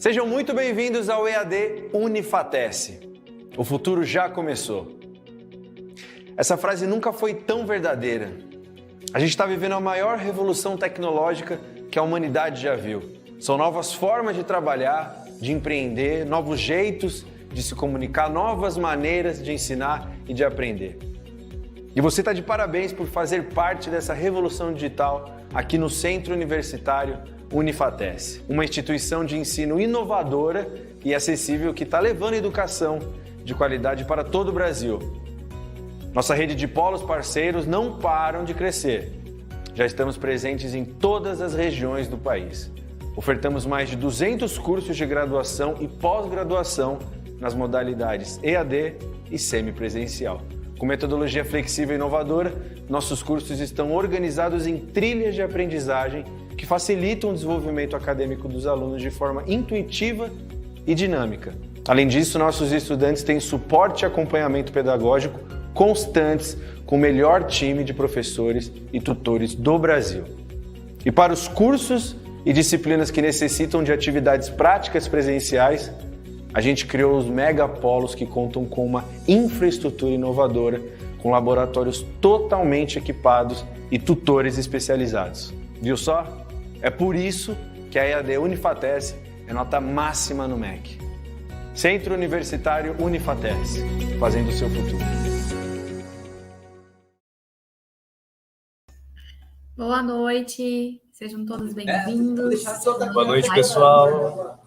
Sejam muito bem-vindos ao EAD Unifatece. O futuro já começou. Essa frase nunca foi tão verdadeira. A gente está vivendo a maior revolução tecnológica que a humanidade já viu. São novas formas de trabalhar, de empreender, novos jeitos de se comunicar, novas maneiras de ensinar e de aprender. E você está de parabéns por fazer parte dessa revolução digital aqui no Centro Universitário Unifatece, uma instituição de ensino inovadora e acessível que está levando educação de qualidade para todo o Brasil. Nossa rede de polos parceiros não param de crescer. Já estamos presentes em todas as regiões do país. Ofertamos mais de 200 cursos de graduação e pós-graduação nas modalidades EAD e semipresencial. Com metodologia flexível e inovadora, nossos cursos estão organizados em trilhas de aprendizagem que facilitam o desenvolvimento acadêmico dos alunos de forma intuitiva e dinâmica. Além disso, nossos estudantes têm suporte e acompanhamento pedagógico constantes com o melhor time de professores e tutores do Brasil. E para os cursos e disciplinas que necessitam de atividades práticas presenciais, a gente criou os megapolos que contam com uma infraestrutura inovadora, com laboratórios totalmente equipados e tutores especializados. Viu só? É por isso que a EAD Unifatece é nota máxima no MEC. Centro Universitário Unifatece, fazendo o seu futuro. Boa noite, sejam todos bem-vindos. Boa noite, pessoal.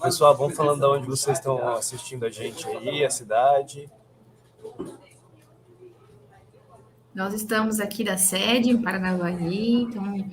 Pessoal, vamos falando de onde vocês estão assistindo a gente aí, a cidade. Nós estamos aqui da sede em Paranavaí, então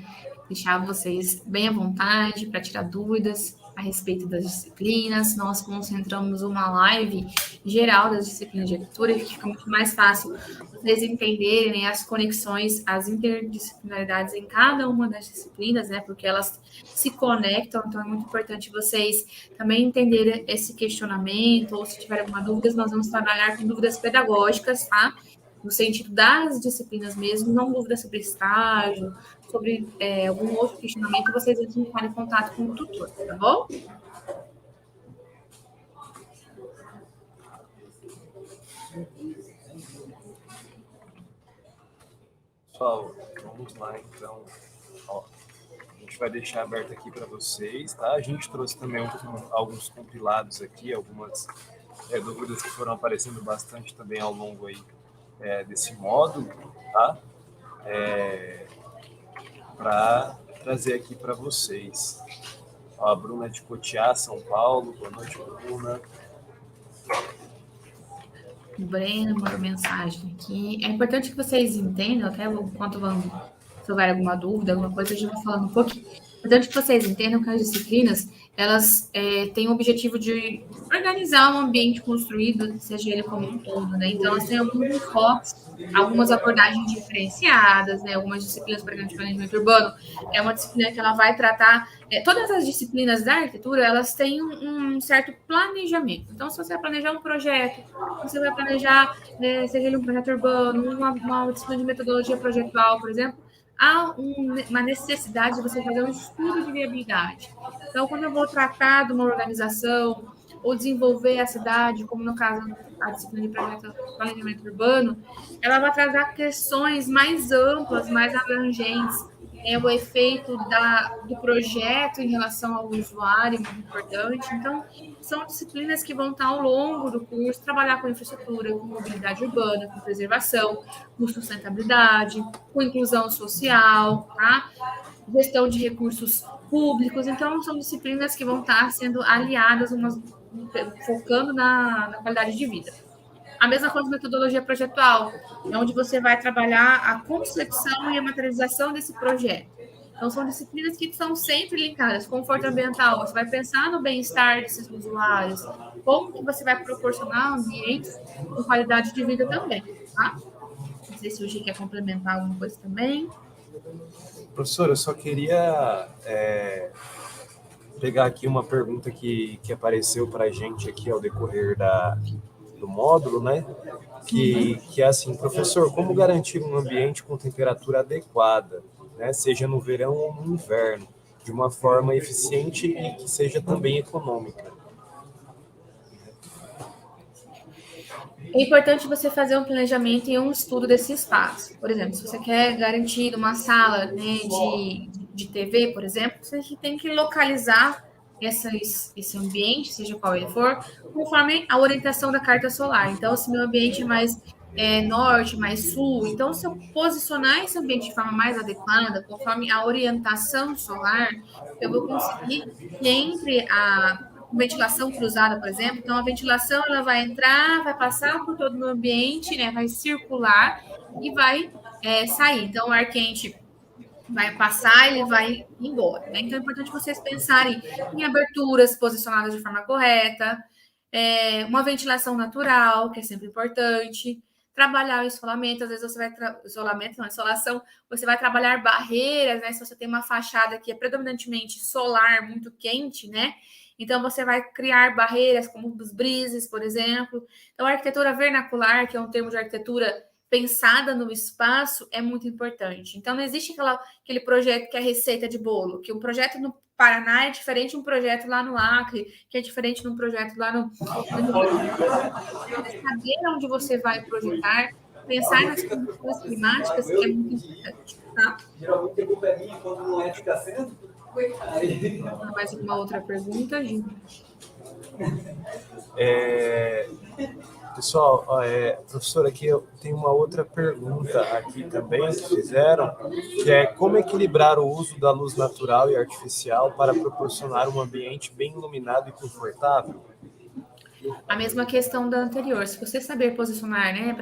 deixar vocês bem à vontade para tirar dúvidas a respeito das disciplinas. Nós concentramos uma live geral das disciplinas de arquitetura, que fica muito mais fácil vocês entenderem as conexões, as interdisciplinaridades em cada uma das disciplinas, né? Porque elas se conectam, então é muito importante vocês também entenderem esse questionamento, ou se tiver alguma dúvida, nós vamos trabalhar com dúvidas pedagógicas, tá? No sentido das disciplinas mesmo, não dúvidas sobre estágio, sobre algum outro questionamento, vocês vão entrar em contato com o tutor, tá bom? Pessoal, vamos lá então. Ó, a gente vai deixar aberto aqui para vocês, tá? A gente trouxe também alguns compilados aqui, algumas dúvidas que foram aparecendo bastante também ao longo aí desse módulo, tá? Para trazer aqui para vocês. Ó, a Bruna de Cotiá, São Paulo. Boa noite, Bruna. O Breno mandou mensagem aqui. É importante que vocês entendam, até enquanto se houver alguma dúvida, alguma coisa, a gente vai falando um pouquinho. É importante que vocês entendam que as disciplinas, elas têm o objetivo de organizar um ambiente construído, seja ele como um todo, né? Então, elas têm alguns enfoques, algumas abordagens diferenciadas, né? Algumas disciplinas, por exemplo, de planejamento urbano, é uma disciplina que ela vai tratar... todas as disciplinas da arquitetura, elas têm um certo planejamento. Então, se você vai planejar um projeto, você vai planejar, seja ele um projeto urbano, uma disciplina de metodologia projetual, por exemplo, há uma necessidade de você fazer um estudo de viabilidade. Então, quando eu vou tratar de uma organização ou desenvolver a cidade, como no caso a disciplina de planejamento urbano, ela vai trazer questões mais amplas, mais abrangentes, o efeito do projeto em relação ao usuário, muito importante. Então, são disciplinas que vão estar ao longo do curso, trabalhar com infraestrutura, com mobilidade urbana, com preservação, com sustentabilidade, com inclusão social, tá? Gestão de recursos públicos. Então, são disciplinas que vão estar sendo aliadas, focando na qualidade de vida. A mesma coisa metodologia projetual, é onde você vai trabalhar a concepção e a materialização desse projeto. Então, são disciplinas que são sempre linkadas. Conforto ambiental, você vai pensar no bem-estar desses usuários, como que você vai proporcionar ambientes com qualidade de vida também, tá? Não sei se o Gi quer complementar alguma coisa também. Professor, eu só queria pegar aqui uma pergunta que apareceu para a gente aqui ao decorrer do módulo, né? Que é assim, professor, como garantir um ambiente com temperatura adequada, né? Seja no verão ou no inverno, de uma forma eficiente e que seja também econômica. É importante você fazer um planejamento e um estudo desse espaço. Por exemplo, se você quer garantir uma sala, né, de TV, por exemplo, você tem que localizar esse ambiente, seja qual ele for, conforme a orientação da carta solar. Então, se meu ambiente é mais norte, mais sul, então se eu posicionar esse ambiente de forma mais adequada, conforme a orientação solar, eu vou conseguir que entre a ventilação cruzada, por exemplo. Então, a ventilação ela vai entrar, vai passar por todo o ambiente, né? Vai circular e vai sair. Então, o ar quente vai passar, ele vai embora, né? Então, é importante vocês pensarem em aberturas posicionadas de forma correta, uma ventilação natural, que é sempre importante. Trabalhar o isolamento, às vezes você vai isolação, você vai trabalhar barreiras, né? Se você tem uma fachada que é predominantemente solar, muito quente, né? Então, você vai criar barreiras, como os brises, por exemplo. Então, a arquitetura vernacular, que é um termo de arquitetura pensada no espaço, é muito importante. Então, não existe aquele projeto que é receita de bolo, que um projeto no Paraná é diferente de um projeto lá no Acre, que é diferente de um projeto lá no saber onde você vai projetar, pensar nas condições climáticas, que é muito importante, tá? Geralmente a culpa é minha quando não é ficar sendo. Mais uma outra pergunta, Gil? Pessoal, professor, aqui eu tenho uma outra pergunta aqui também que fizeram, que é como equilibrar o uso da luz natural e artificial para proporcionar um ambiente bem iluminado e confortável? A mesma questão da anterior. Se você saber posicionar, né,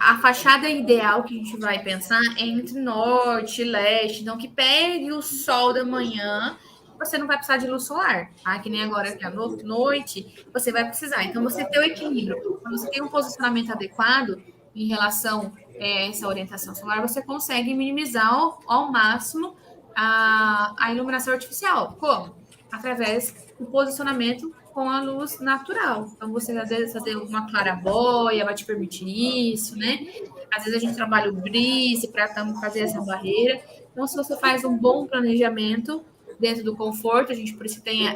a fachada ideal que a gente vai pensar é entre norte e leste, então que pegue o sol da manhã, você não vai precisar de luz solar, tá? Que nem agora que é noite, você vai precisar. Então, você tem o equilíbrio. Quando você tem um posicionamento adequado em relação a essa orientação solar, você consegue minimizar ao máximo a iluminação artificial. Como? Através do posicionamento com a luz natural. Então, você às vezes fazer uma claraboia vai te permitir isso, né? Às vezes a gente trabalha o brise para fazer essa barreira. Então, se você faz um bom planejamento dentro do conforto, a gente por isso tem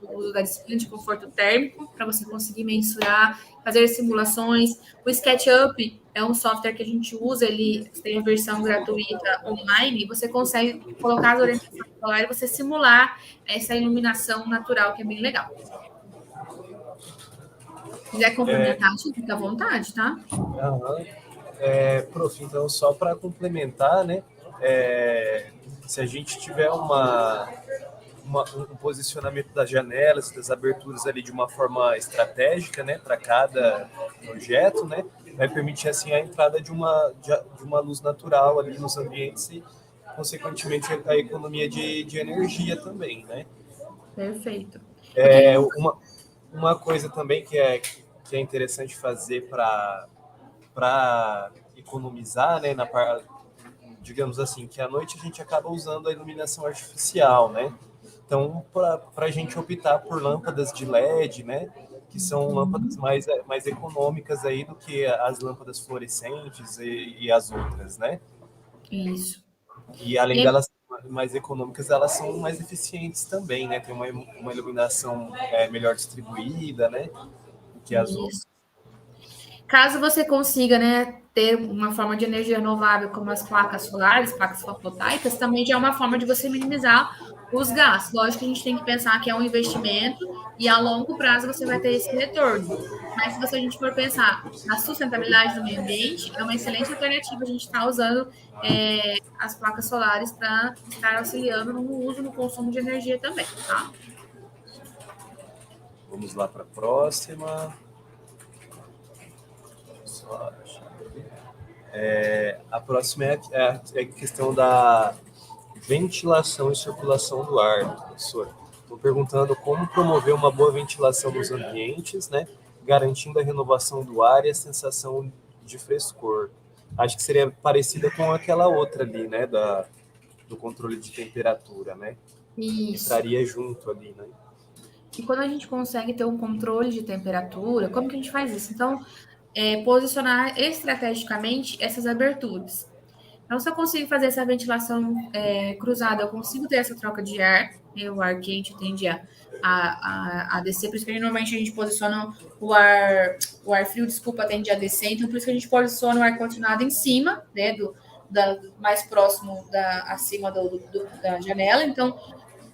o uso da disciplina de conforto térmico, para você conseguir mensurar, fazer simulações. O SketchUp é um software que a gente usa, ele tem a versão gratuita online, e você consegue colocar as orientações solares e você simular essa iluminação natural, que é bem legal. Se quiser complementar, fica à vontade, tá? Prof, então, só para complementar, né? Se a gente tiver um posicionamento das janelas, das aberturas ali de uma forma estratégica, né, para cada projeto, né, vai permitir assim a entrada de uma luz natural ali nos ambientes e, consequentemente, a economia de energia também, né? Perfeito. Uma coisa também que é interessante fazer para economizar, né, digamos assim, que à noite a gente acaba usando a iluminação artificial, né? Então, para a gente optar por lâmpadas de LED, né, que são lâmpadas mais econômicas aí do que as lâmpadas fluorescentes e as outras, né? Isso. E além delas mais econômicas, elas são mais eficientes também, né? Tem uma iluminação melhor distribuída, né? Do que as outras. Caso você consiga, né, ter uma forma de energia renovável, como as placas solares, placas fotovoltaicas, também já é uma forma de você minimizar os gastos. Lógico que a gente tem que pensar que é um investimento e a longo prazo você vai ter esse retorno. Mas se a gente for pensar na sustentabilidade do meio ambiente, é uma excelente alternativa a gente estar usando as placas solares para estar auxiliando no uso, no consumo de energia também, tá? Vamos lá para a próxima. A próxima é a questão da ventilação e circulação do ar, professor. Estou perguntando como promover uma boa ventilação nos ambientes, né, garantindo a renovação do ar e a sensação de frescor. Acho que seria parecida com aquela outra ali, né, do controle de temperatura, né? Isso. Entraria junto ali, né? E quando a gente consegue ter um controle de temperatura, como que a gente faz isso? Então, posicionar estrategicamente essas aberturas. Então, se eu consigo fazer essa ventilação cruzada, eu consigo ter essa troca de ar, né? O ar quente tende a descer, por isso que normalmente a gente posiciona o ar frio, desculpa, tende a descer, então por isso que a gente posiciona o ar-condicionado em cima, né, mais próximo acima da janela, então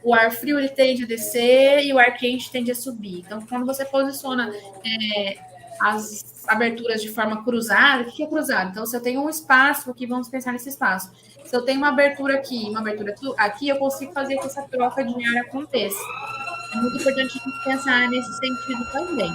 o ar frio ele tende a descer e o ar quente tende a subir. Então, quando você posiciona as aberturas de forma cruzada, o que é cruzado? Então, se eu tenho um espaço aqui, vamos pensar nesse espaço. Se eu tenho uma abertura aqui, uma abertura aqui, eu consigo fazer que essa troca de ar aconteça. É muito importante a gente pensar nesse sentido também.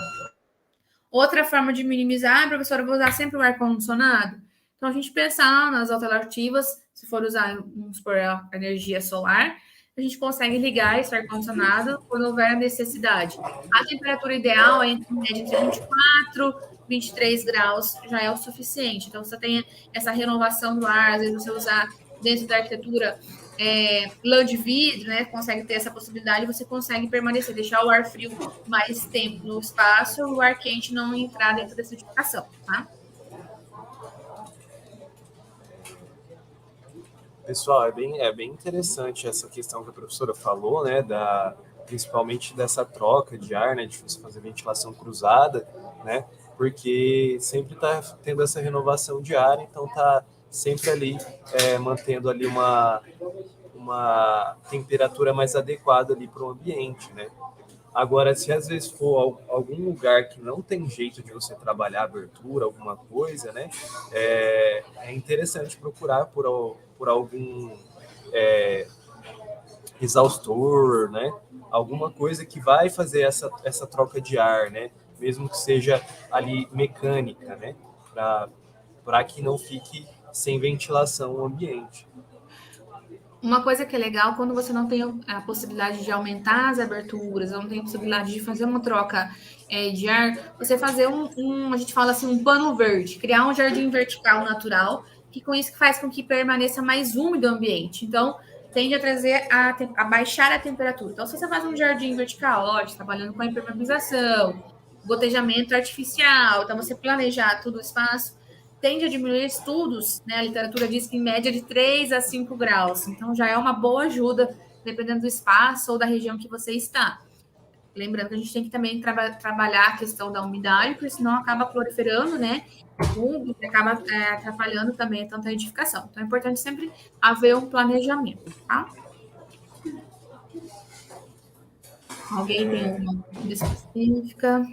Outra forma de minimizar, professora, eu vou usar sempre o ar-condicionado. Então, a gente pensar nas alternativas, se for usar, vamos supor, a energia solar, a gente consegue ligar esse ar-condicionado quando houver a necessidade. A temperatura ideal é entre média entre 24 e 23 graus, já é o suficiente. Então, você tem essa renovação do ar, às vezes você usar dentro da arquitetura lã de vidro, né? Consegue ter essa possibilidade, você consegue permanecer, deixar o ar frio mais tempo no espaço, o ar quente não entrar dentro dessa edificação, tá? Pessoal, é bem interessante essa questão que a professora falou, né, principalmente dessa troca de ar, né, de você fazer ventilação cruzada, né, porque sempre está tendo essa renovação de ar, então está sempre ali mantendo ali uma temperatura mais adequada ali para o ambiente, né. Agora, se às vezes for algum lugar que não tem jeito de você trabalhar abertura, alguma coisa, né, é interessante procurar por algum exaustor, né, alguma coisa que vai fazer essa troca de ar, né, mesmo que seja ali mecânica, né, para que não fique sem ventilação o ambiente. Uma coisa que é legal, quando você não tem a possibilidade de aumentar as aberturas, não tem a possibilidade de fazer uma troca de ar, você fazer a gente fala assim, um pano verde, criar um jardim vertical natural, que com isso faz com que permaneça mais úmido o ambiente. Então, tende a trazer a baixar a temperatura. Então, se você faz um jardim vertical, lógico, trabalhando com a impermeabilização, gotejamento artificial, então você planejar todo o espaço, tende a diminuir estudos, né? A literatura diz que em média de 3 a 5 graus. Então, já é uma boa ajuda, dependendo do espaço ou da região que você está. Lembrando que a gente tem que também trabalhar a questão da umidade, porque senão acaba proliferando, né? E acaba atrapalhando também tanta edificação. Então, é importante sempre haver um planejamento, tá? Alguém tem alguma dúvida específica?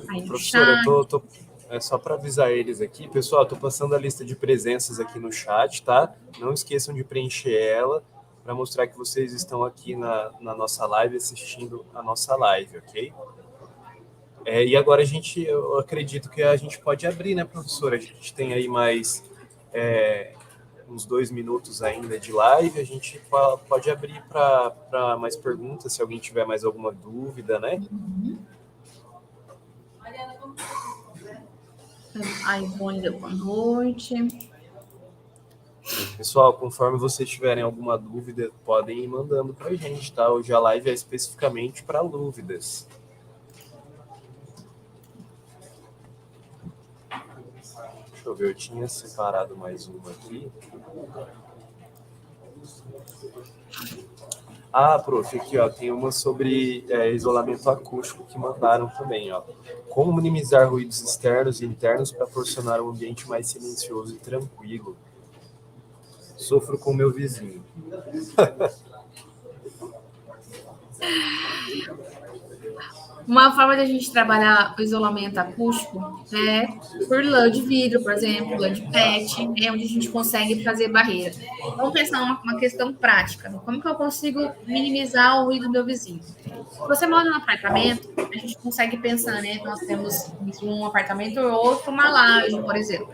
Aí no Professora, chat. só para avisar eles aqui, pessoal, estou passando a lista de presenças aqui no chat, tá? Não esqueçam de preencher ela para mostrar que vocês estão aqui na nossa live, assistindo a nossa live, ok? E agora eu acredito que a gente pode abrir, né, professora? A gente tem aí mais uns 2 minutos ainda de live, a gente pode abrir para mais perguntas, se alguém tiver mais alguma dúvida, né? A Ivone deu boa noite. Pessoal, conforme vocês tiverem alguma dúvida, podem ir mandando para a gente, tá? Hoje a live é especificamente para dúvidas. Deixa eu ver, eu tinha separado mais uma aqui. Prof, aqui ó, tem uma sobre isolamento acústico que mandaram também, ó. Como minimizar ruídos externos e internos para proporcionar um ambiente mais silencioso e tranquilo? Sofro com meu vizinho. Uma forma de a gente trabalhar o isolamento acústico é por lã de vidro, por exemplo, lã de PET, onde a gente consegue fazer barreira. Vamos pensar uma questão prática, né? Como que eu consigo minimizar o ruído do meu vizinho? Se você mora num apartamento, a gente consegue pensar, né? Nós temos um apartamento ou outro, uma laje, por exemplo.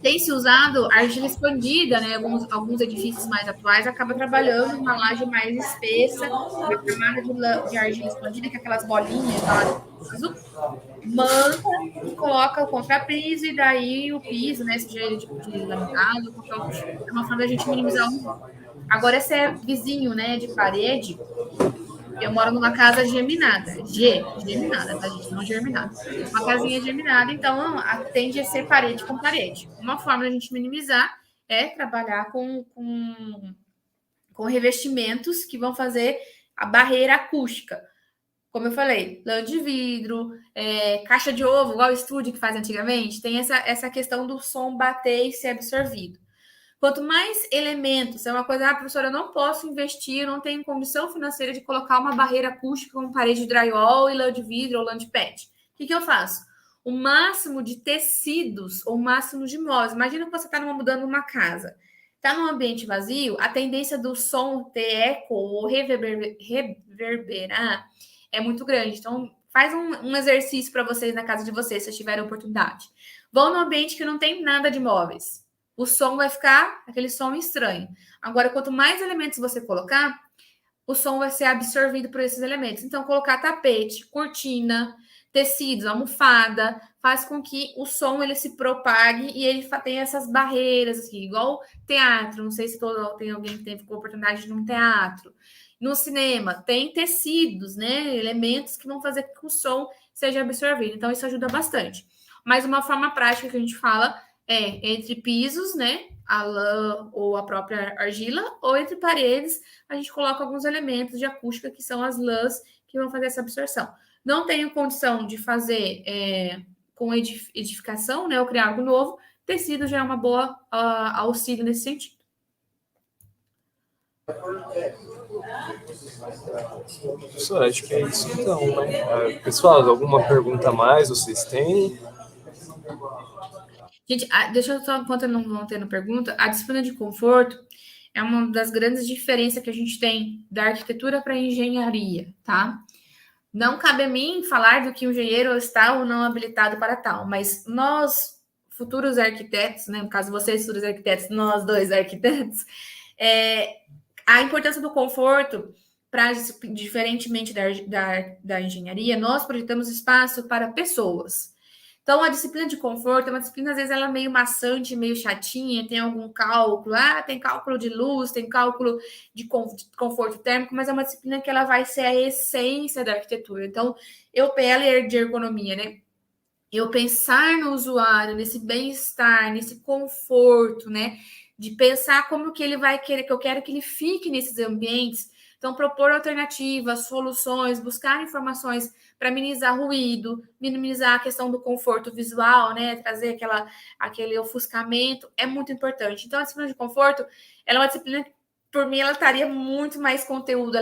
Tem se usado argila expandida, né? Alguns edifícios mais atuais acabam trabalhando uma laje mais espessa, uma camada de argila expandida, que é aquelas bolinhas lá do piso, manta e coloca o contrapiso, e daí o piso, né? Seja ele de laminado, é uma forma da gente minimizar o ruído. Agora, esse vizinho, né, de parede, Eu moro numa casa geminada. Geminada, tá, gente? Não germinada. Uma casinha geminada, então tende a ser parede com parede. Uma forma da gente minimizar é trabalhar com revestimentos que vão fazer a barreira acústica. Como eu falei, lã de vidro, caixa de ovo, igual o estúdio que faz antigamente, tem essa questão do som bater e ser absorvido. Quanto mais elementos, é uma coisa, professora, eu não posso investir, eu não tenho condição financeira de colocar uma barreira acústica como parede de drywall e lã de vidro ou lã de pet. O que eu faço? O máximo de tecidos ou o máximo de móveis. Imagina que você está mudando uma casa. Está num ambiente vazio, a tendência do som ter eco ou reverberar é muito grande. Então, faz um exercício para vocês na casa de vocês, se tiverem oportunidade. Vão num ambiente que não tem nada de móveis. O som vai ficar aquele som estranho. Agora, quanto mais elementos você colocar, o som vai ser absorvido por esses elementos. Então, colocar tapete, cortina, tecidos, almofada, faz com que o som ele se propague e ele tenha essas barreiras, assim, igual teatro. Não sei se tem alguém que teve a oportunidade de ir num teatro. No cinema, tem tecidos, né? Elementos que vão fazer com que o som seja absorvido. Então, isso ajuda bastante. Mas uma forma prática que a gente fala é entre pisos, né? A lã ou a própria argila, ou entre paredes, a gente coloca alguns elementos de acústica, que são as lãs, que vão fazer essa absorção. Não tenho condição de fazer com edificação, né? Ou criar algo novo. Tecido já é uma boa auxílio nesse sentido. Professor, acho que é isso então, né? Pessoal, alguma pergunta a mais vocês têm? Gente, deixa eu só, enquanto não vão tendo pergunta, a disciplina de conforto é uma das grandes diferenças que a gente tem da arquitetura para a engenharia, tá? Não cabe a mim falar do que o engenheiro está ou não habilitado para tal, mas nós, futuros arquitetos, né, no caso vocês, futuros arquitetos, nós dois arquitetos, a importância do conforto, diferentemente da engenharia, nós projetamos espaço para pessoas. Então, a disciplina de conforto é uma disciplina, às vezes, ela é meio maçante, meio chatinha, tem algum cálculo, tem cálculo de luz, tem cálculo de conforto térmico, mas é uma disciplina que ela vai ser a essência da arquitetura. Então, ela de ergonomia, né? Eu pensar no usuário, nesse bem-estar, nesse conforto, né? De pensar como que ele vai querer, que eu quero que ele fique nesses ambientes. Então, propor alternativas, soluções, buscar informações para minimizar ruído, minimizar a questão do conforto visual, né? Trazer aquele ofuscamento é muito importante. Então, a disciplina de conforto, ela é uma disciplina que, por mim, ela estaria muito mais conteúdo.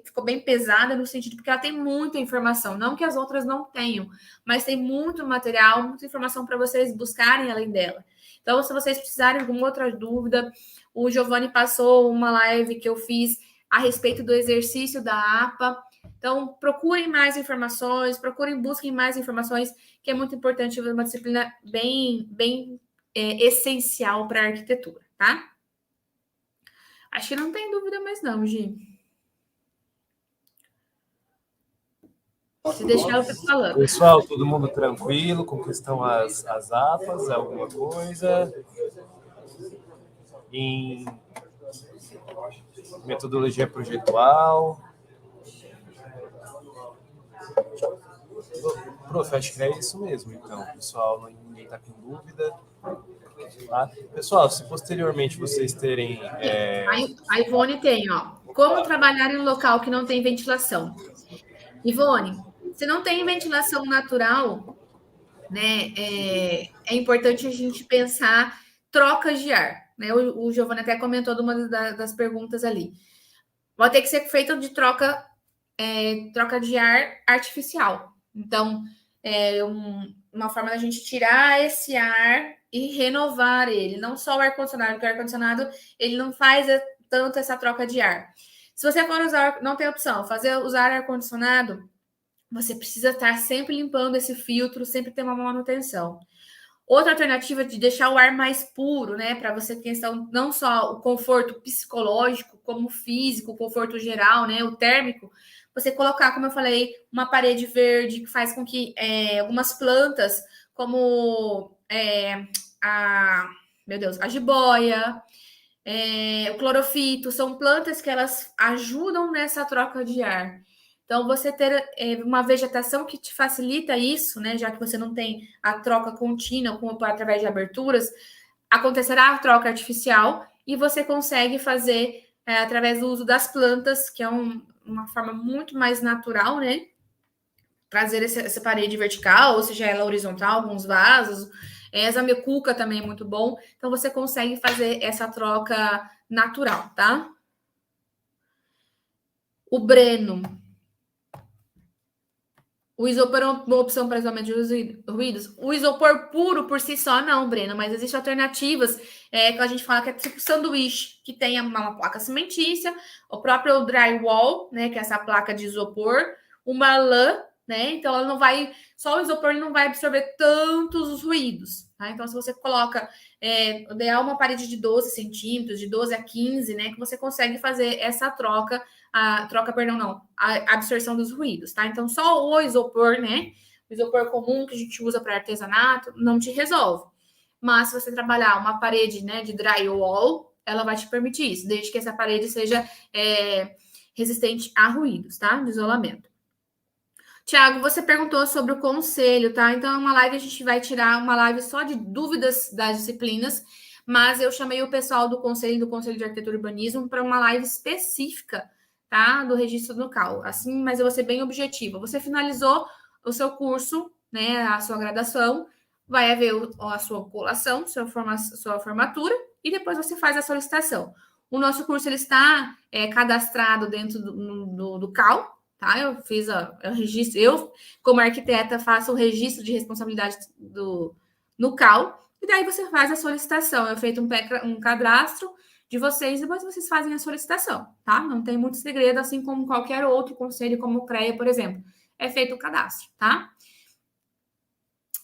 Ficou bem pesada no sentido porque ela tem muita informação. Não que as outras não tenham, mas tem muito material, muita informação para vocês buscarem além dela. Então, se vocês precisarem de alguma outra dúvida, o Giovanni passou uma live que eu fiz a respeito do exercício da APA. Então, procurem mais informações, busquem mais informações, que é muito importante, uma disciplina bem essencial para a arquitetura, tá? Acho que não tem dúvida mais não, Gi. Se deixar, eu fico falando. Pessoal, todo mundo tranquilo com questão às APAs, alguma coisa? Em metodologia projetual? Prof, acho que é isso mesmo, então. Pessoal, ninguém está com dúvida. Tá? Pessoal, se posteriormente vocês terem... A Ivone tem, ó. Como trabalhar em um local que não tem ventilação? Ivone, se não tem ventilação natural, né, é importante a gente pensar trocas de ar. Né? O Giovanni até comentou de uma das perguntas ali. Vai ter que ser feito de troca de ar artificial. Então, uma forma da gente tirar esse ar e renovar ele. Não só o ar-condicionado, porque o ar-condicionado ele não faz tanto essa troca de ar. Se você for usar, não tem opção, usar ar-condicionado, você precisa estar sempre limpando esse filtro, sempre ter uma manutenção. Outra alternativa é de deixar o ar mais puro, né? Para você ter não só o conforto psicológico, como físico, o conforto geral, né? O térmico. Você colocar, como eu falei, uma parede verde que faz com que algumas plantas, como a jiboia, o clorofito, são plantas que elas ajudam nessa troca de ar. Então, você ter uma vegetação que te facilita isso, né? Já que você não tem a troca contínua através de aberturas, acontecerá a troca artificial e você consegue fazer através do uso das plantas, que é uma forma muito mais natural, né? Trazer essa parede vertical, ou seja, ela horizontal, alguns vasos. Essa mecuca também é muito bom. Então, você consegue fazer essa troca natural, tá? O Breno. O isopor é uma opção para isolamento de ruídos. O isopor puro por si só, não, Breno, mas existem alternativas que a gente fala que é tipo sanduíche, que tem uma placa cimentícia, o próprio drywall, né, que é essa placa de isopor, uma lã, né, então ela não vai, só o isopor ele não vai absorver tantos os ruídos, tá? Então, se você coloca, ideal uma parede de 12 centímetros, de 12 a 15, né, que você consegue fazer essa troca, a absorção dos ruídos, tá? Então, só o isopor, né? O isopor comum que a gente usa para artesanato não te resolve. Mas se você trabalhar uma parede, né, de drywall, ela vai te permitir isso, desde que essa parede seja resistente a ruídos, tá? De isolamento. Tiago, você perguntou sobre o conselho, tá? Então, uma live a gente vai tirar uma live só de dúvidas das disciplinas, mas eu chamei o pessoal do Conselho de Arquitetura e Urbanismo para uma live específica, tá? Do registro do CAL. Assim, mas eu vou ser bem objetiva. Você finalizou o seu curso, né? A sua graduação, vai haver a sua colação, sua formatura, e depois você faz a solicitação. O nosso curso ele está cadastrado dentro do CAL, tá? Eu fiz o registro, eu, como arquiteta, faço o registro de responsabilidade no CAL, e daí você faz a solicitação. É feito um cadastro de vocês, e depois vocês fazem a solicitação, tá? Não tem muito segredo, assim como qualquer outro conselho, como o CREA, por exemplo. É feito o cadastro, tá?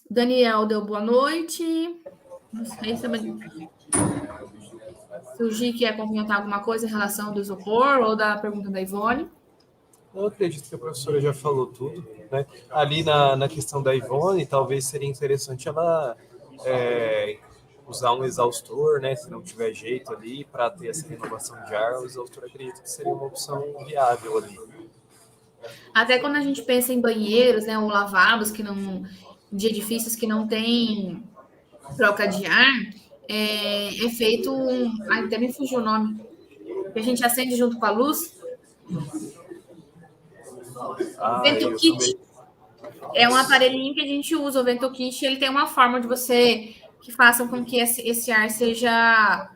Daniel deu boa noite. Não sei se o Gi quer comentar alguma coisa em relação do isopor ou da pergunta da Ivone. Eu acredito que a professora já falou tudo, né? Ali na questão da Ivone, talvez seria interessante ela usar um exaustor, né? Se não tiver jeito ali, para ter essa renovação de ar, o exaustor acredito que seria uma opção viável ali. Até quando a gente pensa em banheiros, né, ou lavados de edifícios que não tem troca de ar, é feito até me fugiu o nome, que a gente acende junto com a luz. Vento kit. É um aparelhinho que a gente usa, o Vento Kit, ele tem uma forma de você que façam com que esse ar seja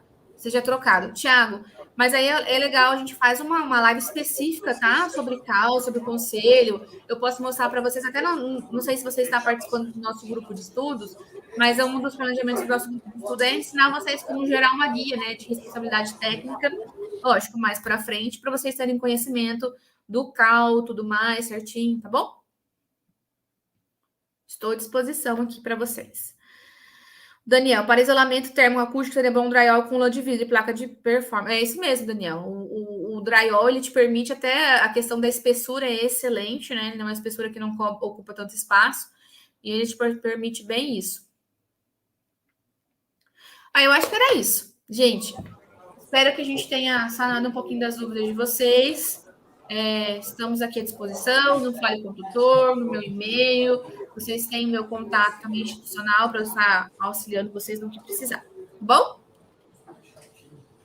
trocado. Tiago, mas aí é legal, a gente faz uma live específica, tá? Sobre CAL, sobre o conselho. Eu posso mostrar para vocês, até não sei se você está participando do nosso grupo de estudos, mas um dos planejamentos do nosso grupo de estudos é ensinar vocês como gerar uma guia, né, de responsabilidade técnica, lógico, mais para frente, para vocês terem conhecimento do CAL, tudo mais, certinho, tá bom? Estou à disposição aqui para vocês. Daniel, para isolamento térmico-acústico seria bom drywall com lã de vidro e placa de performance. É isso mesmo, Daniel. O drywall, ele te permite até a questão da espessura é excelente, né? Ele é uma espessura que não ocupa tanto espaço e ele te permite bem isso. Eu acho que era isso. Gente, espero que a gente tenha sanado um pouquinho das dúvidas de vocês. Estamos aqui à disposição, no Fale com o Tutor, no meu e-mail. Vocês têm o meu contato também institucional para eu estar auxiliando vocês no que precisar. Tá bom?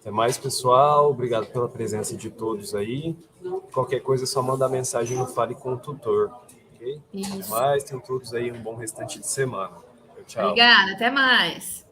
Até mais, pessoal. Obrigado pela presença de todos aí. Qualquer coisa é só mandar mensagem no Fale com o Tutor. Okay? Isso. Até mais. Tenham todos aí um bom restante de semana. Tchau. Obrigada. Até mais.